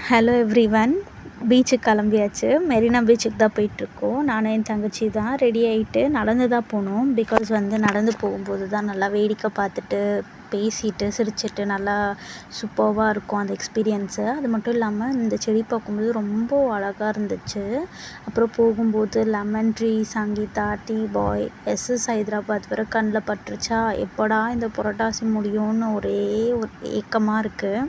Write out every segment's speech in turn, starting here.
Hello everyone. பீச்சுக்கு கிளம்பியாச்சு. மெரினா பீச்சுக்கு தான் போயிட்டுருக்கோம். நானும் என் தங்கச்சி தான் ரெடி ஆகிட்டு நடந்து தான் போனோம். பிகாஸ் நடந்து போகும்போது தான் நல்லா வேடிக்கை பார்த்துட்டு பேசிட்டு சிரிச்சிட்டு நல்லா சூப்பராக இருக்கும் அந்த எக்ஸ்பீரியன்ஸு. அது மட்டும் இல்லாமல் இந்த செடி பார்க்கும்போது ரொம்ப அழகாக இருந்துச்சு. அப்புறம் போகும்போது lemon tree, Sangeetha, tea boy, SS Hyderabad வரை கண்ணில் பட்டுருச்சா. எப்படா இந்த புரட்டாசி முடியும்னு ஒரே ஒரு ஏக்கமாக இருக்குது.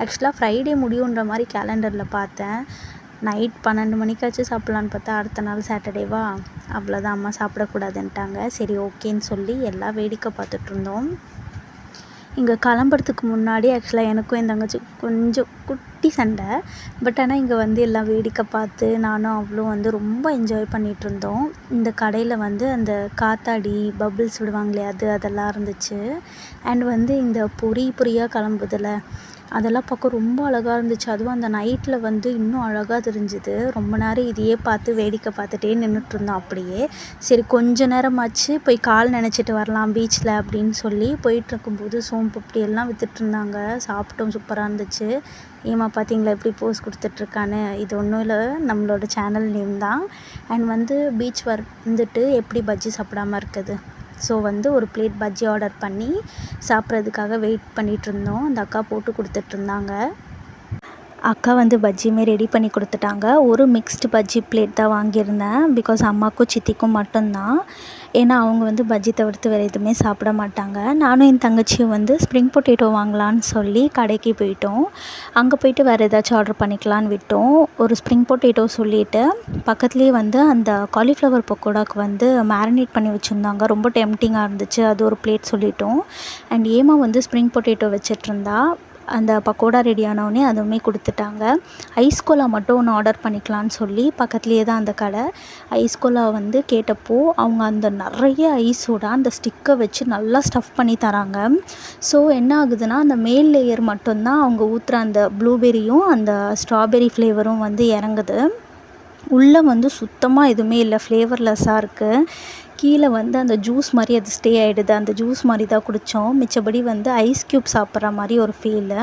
ஆக்சுவலாக ஃப்ரைடே முடியுன்ற மாதிரி கேலண்டரில் பார்த்தேன். நைட் 12 மணிக்காச்சும் சாப்பிட்லான்னு பார்த்தா அடுத்த நாள் சாட்டர்டேவா, அவ்வளோதான், அம்மா சாப்பிடக்கூடாதுன்ட்டாங்க. சரி ஓகேன்னு சொல்லி எல்லாம் வேடிக்கை பார்த்துட்ருந்தோம். இங்கே கிளம்புறதுக்கு முன்னாடி ஆக்சுவலாக எனக்கும் என் தங்கச்சி கொஞ்சம் குட்டி சண்டை. பட் ஆனால் இங்கே எல்லாம் வேடிக்கை பார்த்து நானும் அவ்வளோ ரொம்ப என்ஜாய் பண்ணிகிட்ருந்தோம். இந்த கடையில் அந்த காத்தாடி பபிள்ஸ் விடுவாங்க இல்லையா, அதெல்லாம் இருந்துச்சு. அண்ட் இந்த பொரியாக கிளம்புதில்ல, அதெல்லாம் பார்க்க ரொம்ப அழகாக இருந்துச்சு. அதுவும் அந்த நைட்டில் இன்னும் அழகாக தெரிஞ்சுது. ரொம்ப நேரம் இதையே பார்த்து வேடிக்கை பார்த்துட்டே நின்றுட்டுருந்தோம் அப்படியே. சரி கொஞ்ச நேரமாச்சு போய் கால் நனைச்சிட்டு வரலாம் பீச்சில் அப்படின்னு சொல்லி போயிட்டுருக்கும்போது சோம்பு எல்லாம் விற்றுட்ருந்தாங்க. சாப்பிட்டோம், சூப்பராக இருந்துச்சு. ஏமா பார்த்தீங்களா எப்படி போஸ் கொடுத்துட்ருக்கான்னு. இது ஒன்றும் இல்லை, நம்மளோட சேனல் நேம் தான். அண்ட் பீச் வந்துட்டு எப்படி பஜ்ஜி சாப்பிடாமல் இருக்குது. ஸோ ஒரு பிளேட் பஜ்ஜி ஆர்டர் பண்ணி சாப்பிட்றதுக்காக வெயிட் பண்ணிகிட்ருந்தோம். அந்த அக்கா போட்டு கொடுத்துட்ருந்தாங்க. அக்கா பஜ்ஜியுமே ரெடி பண்ணி கொடுத்துட்டாங்க. ஒரு மிக்ஸ்டு பஜ்ஜி பிளேட் தான் வாங்கியிருந்தேன். பிகாஸ் அம்மாவுக்கும் சித்திக்கும் மட்டும்தான். ஏன்னா அவங்க பஜ்ஜி தவிர்த்து வேறு எதுவுமே சாப்பிட மாட்டாங்க. நானும் என் தங்கச்சியும் ஸ்ப்ரிங் பொட்டேட்டோ வாங்கலான்னு சொல்லி கடைக்கு போயிட்டோம். அங்கே போயிட்டு வேறு ஏதாச்சும் ஆர்டர் பண்ணிக்கலான்னு விட்டோம். ஒரு ஸ்ப்ரிங் பொட்டேட்டோ சொல்லிவிட்டு பக்கத்துலேயே அந்த காலிஃப்ளவர் பக்கோடாவுக்கு மேரினேட் பண்ணி வச்சுருந்தாங்க. ரொம்ப டெம்டிங்காக இருந்துச்சு. அது ஒரு பிளேட் சொல்லிட்டோம். அண்ட் ஏமா ஸ்ப்ரிங் பொட்டேட்டோ வச்சிட்ருந்தா. அந்த பக்கோடா ரெடி ஆனவுடனே அதுவுமே கொடுத்துட்டாங்க. ஐஸ் கோலா மட்டும் ஒன்று ஆர்டர் பண்ணிக்கலான்னு சொல்லி பக்கத்துலேயே தான் அந்த கடை. ஐஸ் கோலா கேட்டப்போ அவங்க நிறைய ஐஸோட அந்த ஸ்டிக்கை வச்சு நல்லா ஸ்டஃப் பண்ணி தராங்க. ஸோ என்ன ஆகுதுன்னா, அந்த மேல் லேயர் மட்டும்தான் அவங்க ஊற்றுற அந்த ப்ளூபெரியும் அந்த ஸ்ட்ராபெரி ஃப்ளேவரும் இறங்குது. உள்ளே சுத்தமாக எதுவுமே இல்லை, ஃப்ளேவர்லெஸ்ஸாக இருக்குது. கீழே அந்த ஜூஸ் மாதிரி அது ஸ்டே ஆகிடுது. அந்த ஜூஸ் மாதிரி தான் குடித்தோம். மிச்சபடி ஐஸ் க்யூப் சாப்பிட்ற மாதிரி ஒரு ஃபீலு.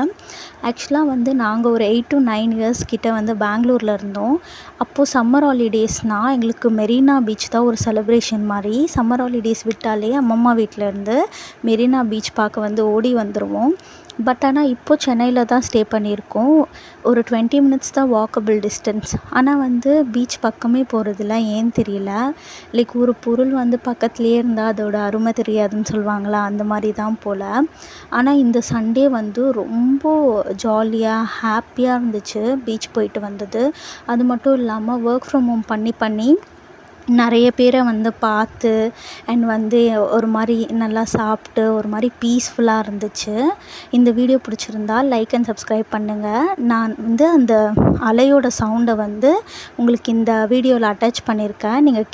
ஆக்சுவலாக நாங்கள் ஒரு 8 to 9 இயர்ஸ் கிட்ட பெங்களூரில் இருந்தோம். அப்போது சம்மர் ஹாலிடேஸ்னால் எங்களுக்கு மெரினா பீச் தான் ஒரு செலிப்ரேஷன் மாதிரி. சம்மர் ஹாலிடேஸ் விட்டாலே அம்மம்மா வீட்டிலேருந்து மெரினா பீச் பார்க்க ஓடி வந்துடுவோம். பட் ஆனால் இப்போது சென்னையில் தான் ஸ்டே பண்ணியிருக்கோம். ஒரு 20 மினிட்ஸ் தான் வாக்கபிள் டிஸ்டன்ஸ். ஆனால் பீச் பக்கமே போகிறதில்ல, ஏன்னு தெரியல. லைக் ஒரு பொருள் பக்கத்துலேயே இருந்தால் அதோட அருமை தெரியாதுன்னு சொல்லுவாங்களா, அந்த மாதிரி தான் போல். ஆனால் இந்த சண்டே ரொம்ப ஜாலியாக ஹாப்பியாக இருந்துச்சு பீச் போயிட்டு வந்தது. அது மட்டும் இல்லாமல் ஒர்க் ஃப்ரம் ஹோம் பண்ணி நிறைய பேரை பார்த்து அண்ட் ஒரு மாதிரி நல்லா சாப்பிட்டு ஒரு மாதிரி பீஸ்ஃபுல்லாக இருந்துச்சு. இந்த வீடியோ பிடிச்சிருந்தா லைக் அண்ட் சப்ஸ்கிரைப் பண்ணுங்கள். நான் அந்த அலையோட சவுண்டை உங்களுக்கு இந்த வீடியோவில் அட்டாச் பண்ணியிருக்கேன். நீங்கள்